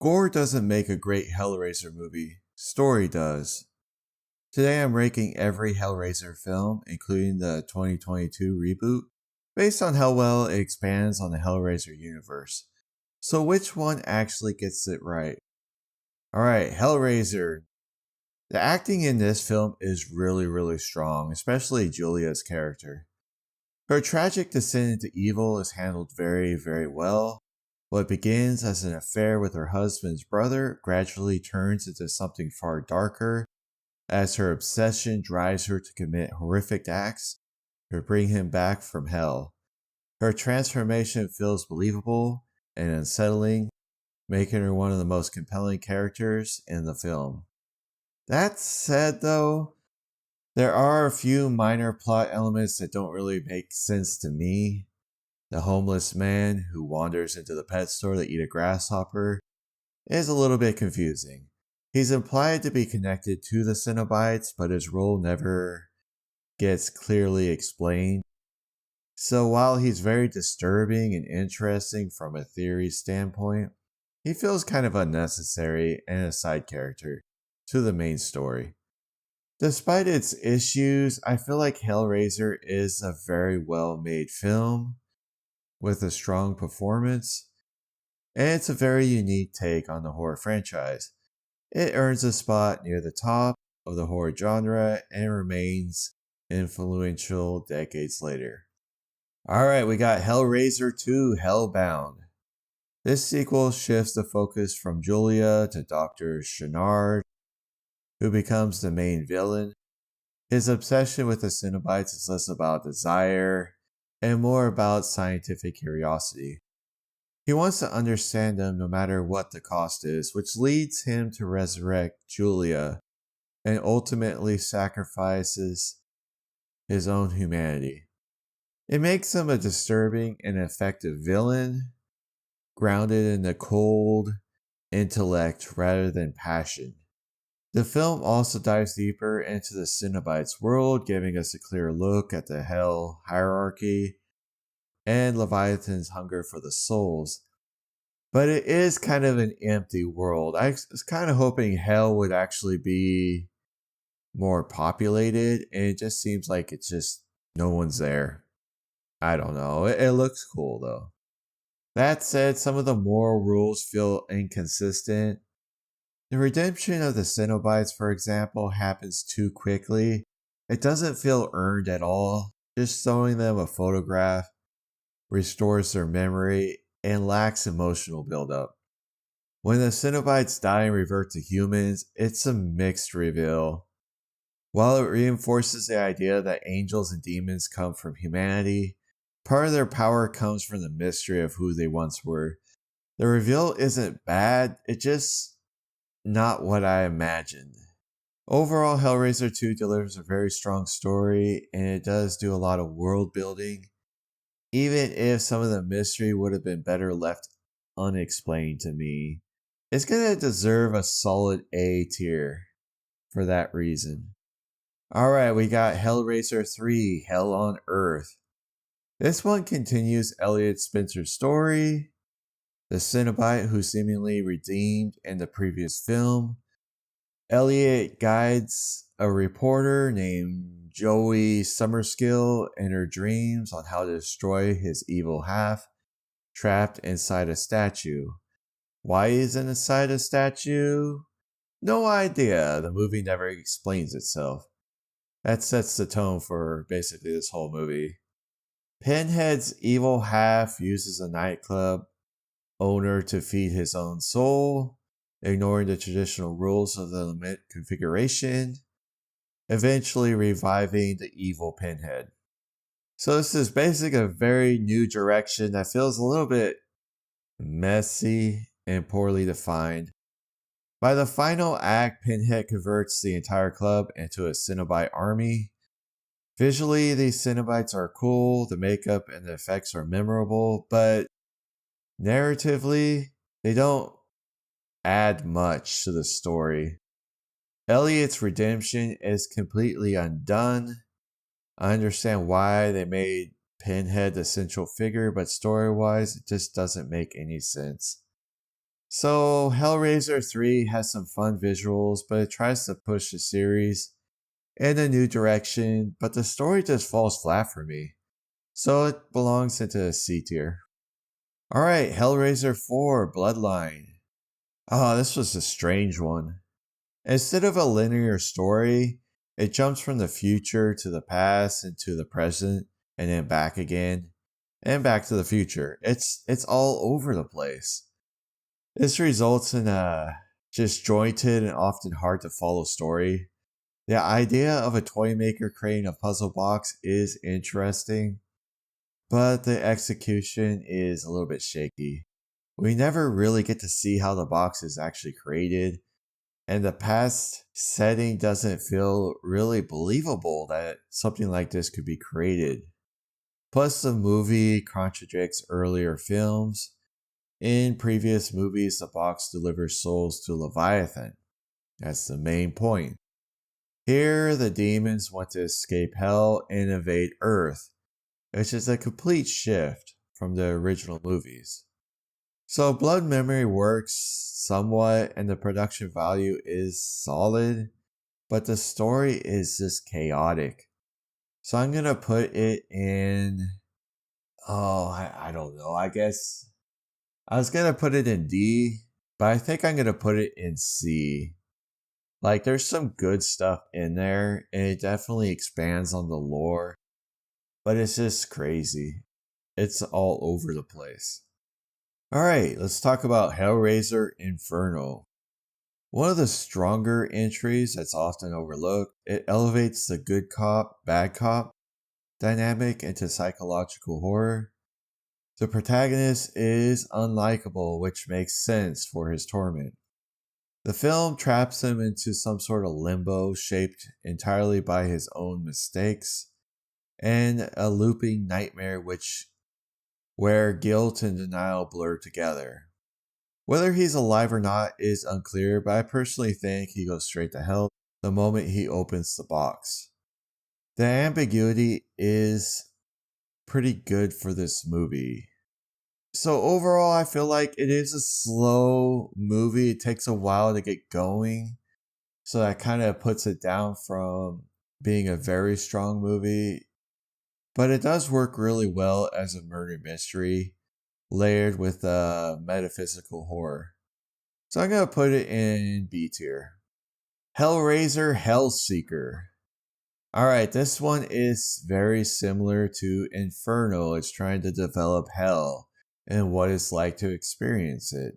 Gore doesn't make a great Hellraiser movie, story does. Today I'm ranking every Hellraiser film, including the 2022 reboot, based on how well it expands on the Hellraiser universe. So which one actually gets it right? Alright, Hellraiser. The acting in this film is really strong, especially Julia's character. Her tragic descent into evil is handled very well. What begins as an affair with her husband's brother gradually turns into something far darker as her obsession drives her to commit horrific acts to bring him back from hell. Her transformation feels believable and unsettling, making her one of the most compelling characters in the film. That said, though, there are a few minor plot elements that don't really make sense to me. The homeless man who wanders into the pet store to eat a grasshopper is a little bit confusing. He's implied to be connected to the Cenobites, but his role never gets clearly explained. So while he's very disturbing and interesting from a theory standpoint, he feels kind of unnecessary and a side character to the main story. Despite its issues, I feel like Hellraiser is a very well made film with a strong performance, and it's a very unique take on the horror franchise. It earns a spot near the top of the horror genre and remains influential decades later. Alright, we got Hellraiser 2 Hellbound. This sequel shifts the focus from Julia to Dr. Channard, who becomes the main villain. His obsession with the Cenobites is less about desire and more about scientific curiosity. He wants to understand them no matter what the cost is, which leads him to resurrect Julia and ultimately sacrifices his own humanity. It makes him a disturbing and effective villain, grounded in the cold intellect rather than passion. The film also dives deeper into the Cenobites' world, giving us a clear look at the Hell hierarchy and Leviathan's hunger for the souls. But it is kind of an empty world. I was kind of hoping Hell would actually be more populated, and it just seems like it's just no one's there. I don't know. It looks cool though. That said, some of the moral rules feel inconsistent. The redemption of the Cenobites, for example, happens too quickly. It doesn't feel earned at all. Just showing them a photograph restores their memory and lacks emotional buildup. When the Cenobites die and revert to humans, it's a mixed reveal. While it reinforces the idea that angels and demons come from humanity, part of their power comes from the mystery of who they once were. The reveal isn't bad, it's just not what I imagined. Overall, Hellraiser 2 delivers a very strong story, and it does do a lot of world building, even if some of the mystery would have been better left unexplained to me. It's gonna deserve a solid A tier for that reason. Alright, we got Hellraiser 3 Hell on Earth. This one continues Elliot Spencer's story, the Cenobite who seemingly redeemed in the previous film. Elliot guides a reporter named Joey Summerskill in her dreams on how to destroy his evil half, trapped inside a statue. Why he's inside a statue? No idea. The movie never explains itself. That sets the tone for basically this whole movie. Pinhead's evil half uses a nightclub owner to feed his own soul, ignoring the traditional rules of the limit configuration, eventually reviving the evil Pinhead. So this is basically a very new direction that feels a little bit messy and poorly defined. By the final act, Pinhead converts the entire club into a Cenobite army. Visually, these Cenobites are cool, the makeup and the effects are memorable, but narratively, they don't add much to the story. Elliot's redemption is completely undone. I understand why they made Pinhead the central figure, but story-wise, it just doesn't make any sense. So, Hellraiser 3 has some fun visuals, but it tries to push the series in a new direction, but the story just falls flat for me. So, it belongs into a C tier. Alright, Hellraiser 4 Bloodline. Oh, this was a strange one. Instead of a linear story, it jumps from the future to the past into the present and then back again and back to the future. It's all over the place. This results in a disjointed and often hard to follow story. The idea of a toy maker creating a puzzle box is interesting, but the execution is a little bit shaky. We never really get to see how the box is actually created, and the past setting doesn't feel really believable that something like this could be created. Plus, the movie contradicts earlier films. In previous movies, the box delivers souls to Leviathan. That's the main point. Here, the demons want to escape hell and invade Earth, which is a complete shift from the original movies. So, Blood Memory works somewhat, and the production value is solid, but the story is just chaotic. So, I'm gonna put it in. I don't know. I guess I was gonna put it in D, but I think I'm gonna put it in C. Like, there's some good stuff in there, and it definitely expands on the lore, but it's just crazy. It's all over the place. Alright, let's talk about Hellraiser Inferno. One of the stronger entries that's often overlooked, it elevates the good cop, bad cop dynamic into psychological horror. The protagonist is unlikable, which makes sense for his torment. The film traps him into some sort of limbo shaped entirely by his own mistakes and a looping nightmare where guilt and denial blur together. Whether he's alive or not is unclear, but I personally think he goes straight to hell the moment he opens the box. The ambiguity is pretty good for this movie. So overall, I feel like it is a slow movie. It takes a while to get going. So that kind of puts it down from being a very strong movie. But it does work really well as a murder mystery, layered with metaphysical horror. So I'm going to put it in B tier. Hellraiser Hellseeker. Alright, this one is very similar to Inferno. It's trying to develop hell and what it's like to experience it.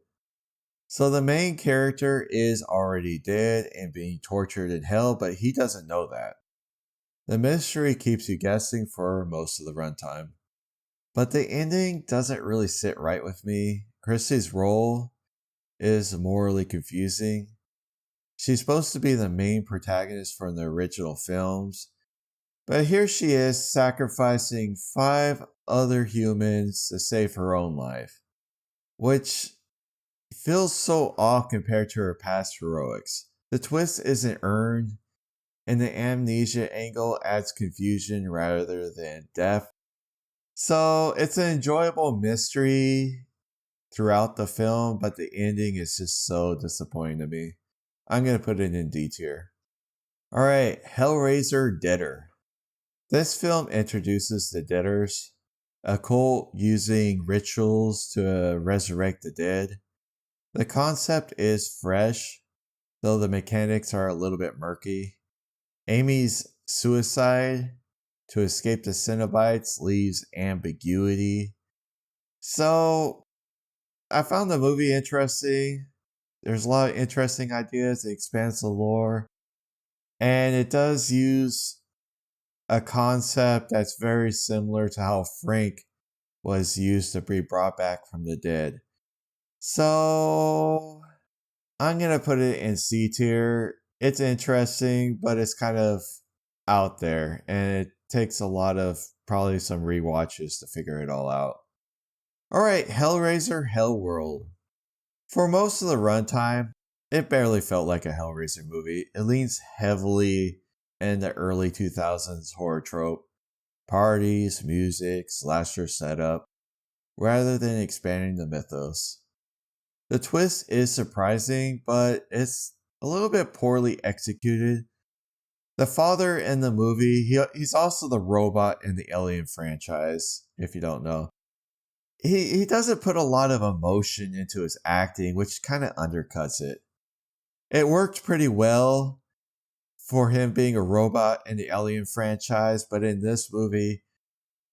So the main character is already dead and being tortured in hell, but he doesn't know that. The mystery keeps you guessing for most of the runtime. But the ending doesn't really sit right with me. Chrissy's role is morally confusing. She's supposed to be the main protagonist from the original films, but here she is sacrificing 5 other humans to save her own life, which feels so off compared to her past heroics. The twist isn't earned, and the amnesia angle adds confusion rather than depth. So it's an enjoyable mystery throughout the film, but the ending is just so disappointing to me. I'm going to put it in D tier. Alright, Hellraiser Deader. This film introduces the Deaders, a cult using rituals to resurrect the dead. The concept is fresh, though the mechanics are a little bit murky. Amy's suicide to escape the Cenobites leaves ambiguity. So, I found the movie interesting. There's a lot of interesting ideas. It expands the lore. And it does use a concept that's very similar to how Frank was used to be brought back from the dead. So, I'm going to put it in C tier. It's interesting, but it's kind of out there. And it takes a lot of probably some rewatches to figure it all out. Alright, Hellraiser Hellworld. For most of the runtime, it barely felt like a Hellraiser movie. It leans heavily in the early 2000s horror trope. Parties, music, slasher setup, rather than expanding the mythos. The twist is surprising, but it's a little bit poorly executed. The father in the movie, he's also the robot in the Alien franchise, if you don't know. He doesn't put a lot of emotion into his acting, which kind of undercuts it. It worked pretty well for him being a robot in the Alien franchise, but in this movie,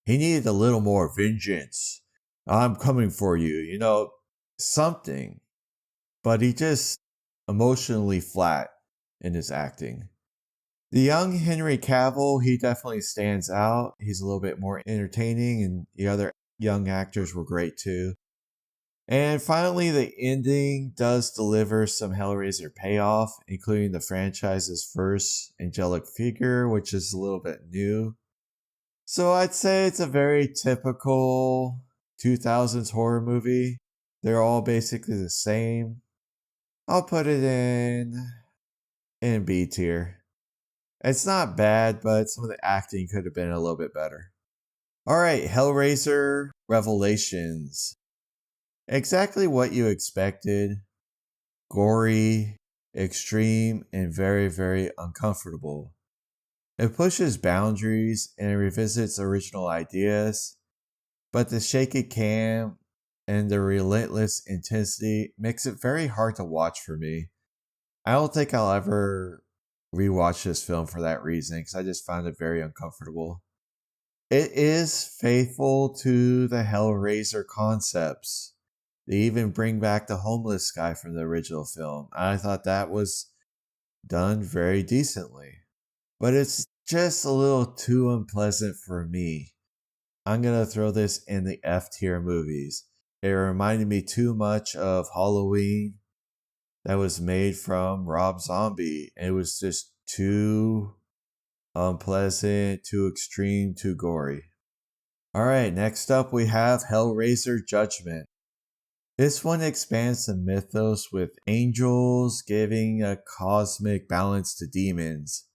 he needed a little more vengeance. I'm coming for you, something. But he just emotionally flat in his acting. The young Henry Cavill, he definitely stands out. He's a little bit more entertaining, and the other young actors were great too. And finally, the ending does deliver some Hellraiser payoff, including the franchise's first angelic figure, which is a little bit new. So I'd say it's a very typical 2000s horror movie. They're all basically the same. I'll put it in B tier. It's not bad, but some of the acting could have been a little bit better. Alright, Hellraiser Revelations. Exactly what you expected. Gory, extreme, and very, very uncomfortable. It pushes boundaries and it revisits original ideas, but the shaky cam and the relentless intensity makes it very hard to watch for me. I don't think I'll ever rewatch this film for that reason because I just found it very uncomfortable. It is faithful to the Hellraiser concepts. They even bring back the homeless guy from the original film. I thought that was done very decently. But it's just a little too unpleasant for me. I'm going to throw this in the F tier movies. It reminded me too much of Halloween that was made from Rob Zombie. It was just too unpleasant, too extreme, too gory. Alright, next up we have Hellraiser Judgment. This one expands the mythos with angels giving a cosmic balance to demons.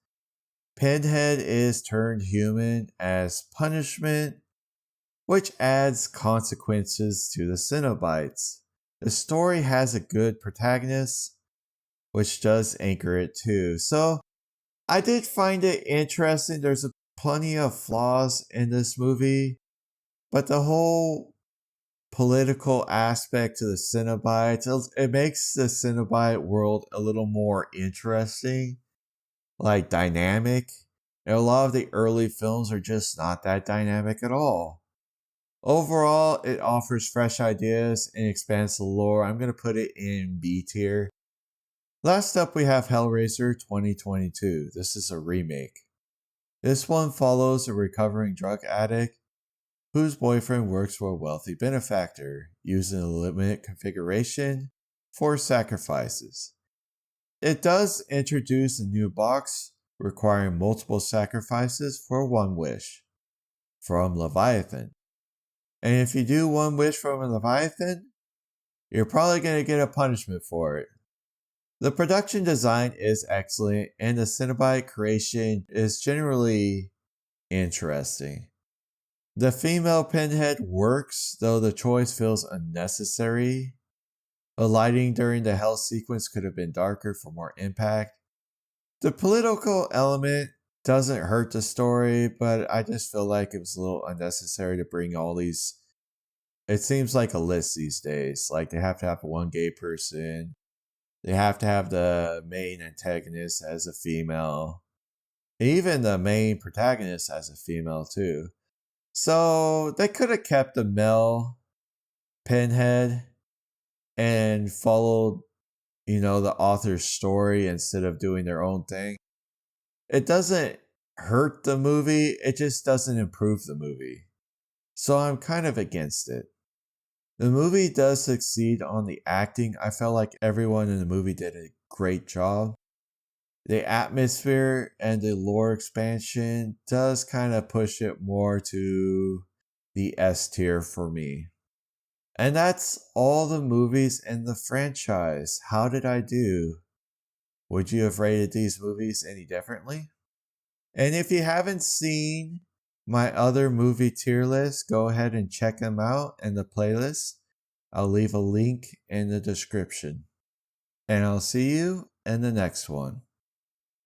Pinhead is turned human as punishment, which adds consequences to the Cenobites. The story has a good protagonist, which does anchor it too. So I did find it interesting. There's plenty of flaws in this movie, but the whole political aspect to the Cenobites, it makes the Cenobite world a little more interesting, like dynamic. And a lot of the early films are just not that dynamic at all. Overall, it offers fresh ideas and expands the lore. I'm going to put it in B tier. Last up, we have Hellraiser 2022. This is a remake. This one follows a recovering drug addict whose boyfriend works for a wealthy benefactor, using a limited configuration for sacrifices. It does introduce a new box requiring multiple sacrifices for one wish from Leviathan. And if you do one wish from a Leviathan, you're probably going to get a punishment for it. The production design is excellent, and the Cenobite creation is generally interesting. The female Pinhead works, though the choice feels unnecessary. The lighting during the hell sequence could have been darker for more impact. The political element doesn't hurt the story, but I just feel like it was a little unnecessary to bring all these. It seems like a list these days. Like they have to have one gay person. They have to have the main antagonist as a female. Even the main protagonist as a female too. So they could have kept the male Pinhead and followed, the author's story instead of doing their own thing. It doesn't hurt the movie, it just doesn't improve the movie. So I'm kind of against it. The movie does succeed on the acting. I felt like everyone in the movie did a great job. The atmosphere and the lore expansion does kind of push it more to the S tier for me. And that's all the movies in the franchise. How did I do? Would you have rated these movies any differently? And if you haven't seen my other movie tier list, go ahead and check them out in the playlist. I'll leave a link in the description. And I'll see you in the next one.